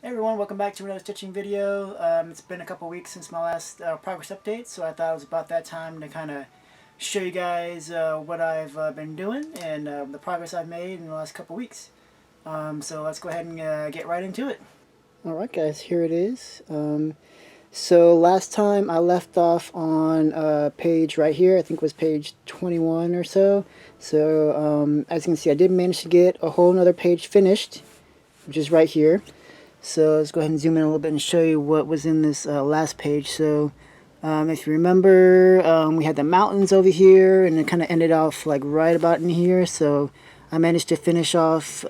Hey everyone, welcome back to another stitching video. It's been a couple weeks since my last progress update, so I thought it was about that time to kind of show you guys what I've been doing and the progress I've made in the last couple weeks. So let's go ahead and get right into it. Alright guys, here it is. So last time I left off on a page right here, I think it was page 21 or so. So as you can see, I did manage to get a whole nother page finished, which is right here. So let's go ahead and zoom in a little bit and show you what was in this last page. So if you remember, we had the mountains over here, and it kind of ended off like right about in here. So I managed to finish off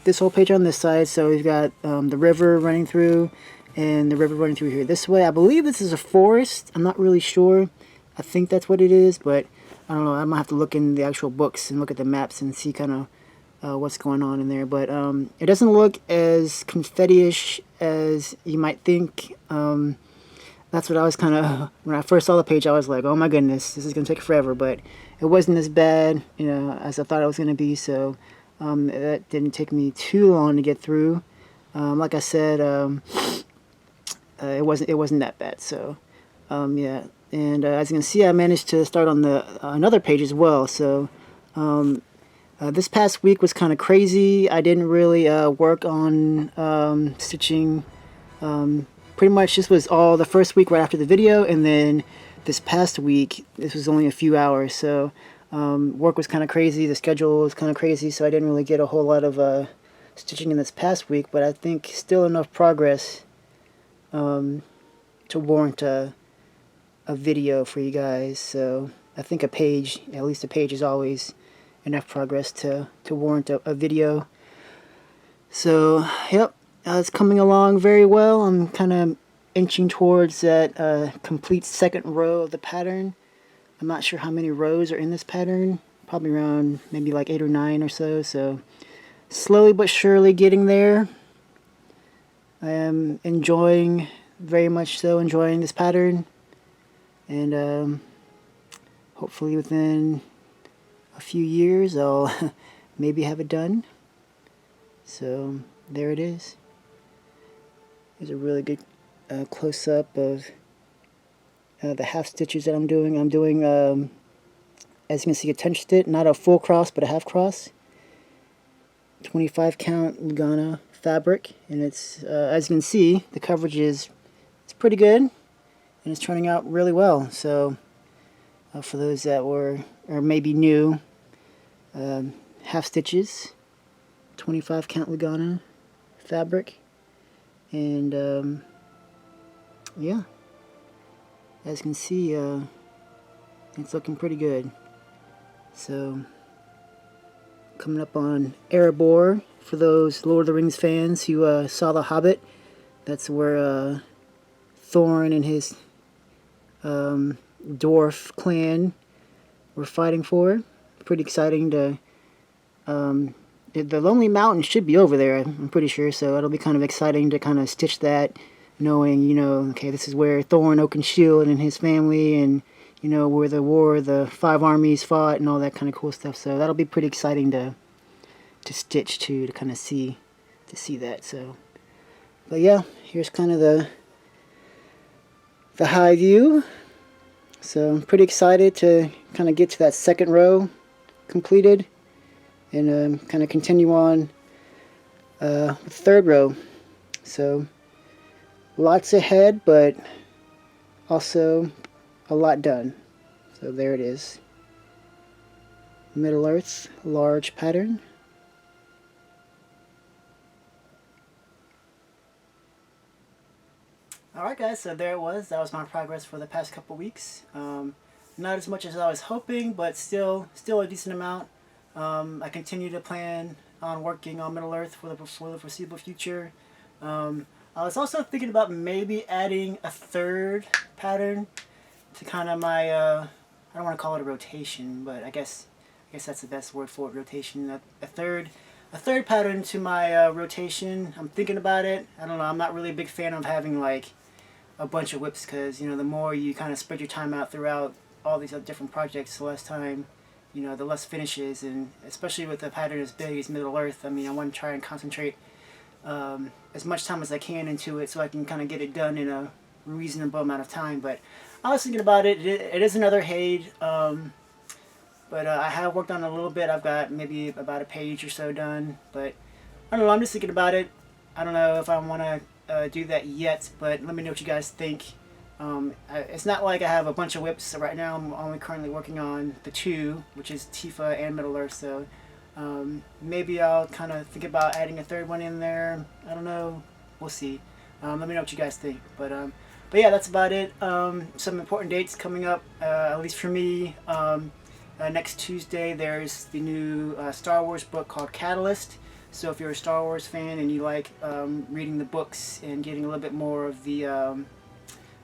this whole page on this side. So we've got the river running through, and the river running through here this way. I believe this is a forest. I'm not really sure. I think that's what it is, but I don't know. I might have to look in the actual books and look at the maps and see kind of what's going on in there, but it doesn't look as confetti-ish as you might think. That's what I was kind of, when I first saw the page, I was like, oh my goodness, this is going to take forever, but it wasn't as bad, as I thought it was going to be, so that didn't take me too long to get through. Like I said, it wasn't that bad, so yeah. And as you can see, I managed to start on the another page as well, so this past week was kind of crazy. I didn't really work on stitching. Pretty much this was all the first week right after the video, and then this past week, this was only a few hours. So work was kind of crazy. The schedule was kind of crazy, so I didn't really get a whole lot of stitching in this past week, but I think still enough progress to warrant a video for you guys. So I think a page, at least a page, is always enough progress to warrant a video. So yep, it's coming along very well. I'm kind of inching towards that complete second row of the pattern. I'm not sure how many rows are in this pattern, probably around maybe like 8 or 9 or so. So slowly but surely getting there. I am enjoying, very much so enjoying this pattern, and hopefully within a few years I'll maybe have it done. So there it is. There's a really good close-up of the half stitches that I'm doing. As you can see, a tension stitch, not a full cross but a half cross, 25 count Lugana fabric, and it's as you can see, the coverage it's pretty good, and it's turning out really well. So for those that were or maybe new, half stitches, 25 count Lugana fabric, and yeah, as you can see, it's looking pretty good. So coming up on Erebor, for those Lord of the Rings fans who saw The Hobbit, that's where Thorin and his dwarf clan were fighting for. Pretty exciting to the Lonely Mountain should be over there, I'm pretty sure, so it'll be kind of exciting to kind of stitch that, knowing, okay, this is where Thorin Oakenshield and his family, and where the 5 armies fought and all that kind of cool stuff. So that'll be pretty exciting to stitch to kind of see that. So, but yeah, here's kind of the high view. So I'm pretty excited to kind of get to that second row completed, and kind of continue on the third row. So lots ahead, but also a lot done. So there it is. Middle Earth large pattern. Alright guys, so there it was. That was my progress for the past couple weeks. Not as much as I was hoping, but still a decent amount. I continue to plan on working on Middle Earth for the foreseeable future. I was also thinking about maybe adding a third pattern to kind of my, I don't want to call it a rotation, but I guess that's the best word for it, rotation. A third pattern to my rotation. I'm thinking about it. I don't know, I'm not really a big fan of having like a bunch of whips, because the more you kind of spread your time out throughout all these other different projects, the less time, the less finishes, and especially with a pattern as big as Middle Earth, I mean, I want to try and concentrate as much time as I can into it so I can kind of get it done in a reasonable amount of time. But I was thinking about it. It is another HAED, but I have worked on it a little bit. I've got maybe about a page or so done, but I don't know. I'm just thinking about it. I don't know if I want to do that yet, but let me know what you guys think. It's not like I have a bunch of whips right now. I'm only currently working on the two, which is Tifa and Middle Earth. So maybe I'll kind of think about adding a third one in there. I don't know. We'll see. Let me know what you guys think. But yeah, that's about it. Some important dates coming up, at least for me. Next Tuesday, there's the new Star Wars book called Catalyst. So if you're a Star Wars fan and you like reading the books and getting a little bit more of the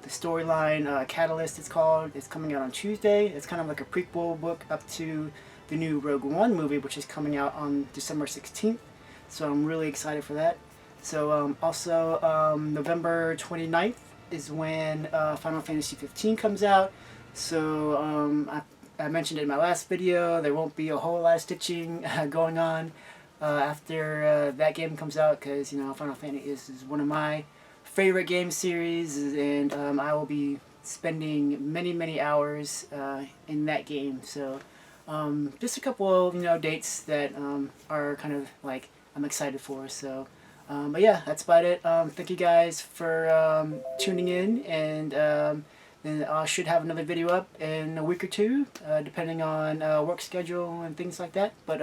storyline, Catalyst it's called. It's coming out on Tuesday. It's kind of like a prequel book up to the new Rogue One movie, which is coming out on December 16th. So I'm really excited for that. So also November 29th is when Final Fantasy 15 comes out. So I mentioned it in my last video, there won't be a whole lot of stitching going on after that game comes out, because Final Fantasy is one of my favorite game series, and I will be spending many hours in that game. So just a couple of dates that are kind of like I'm excited for. So but yeah, that's about it. Thank you guys for tuning in, and then I should have another video up in a week or two, depending on work schedule and things like that. But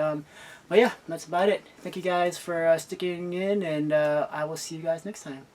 yeah, that's about it. Thank you guys for sticking in, and I will see you guys next time.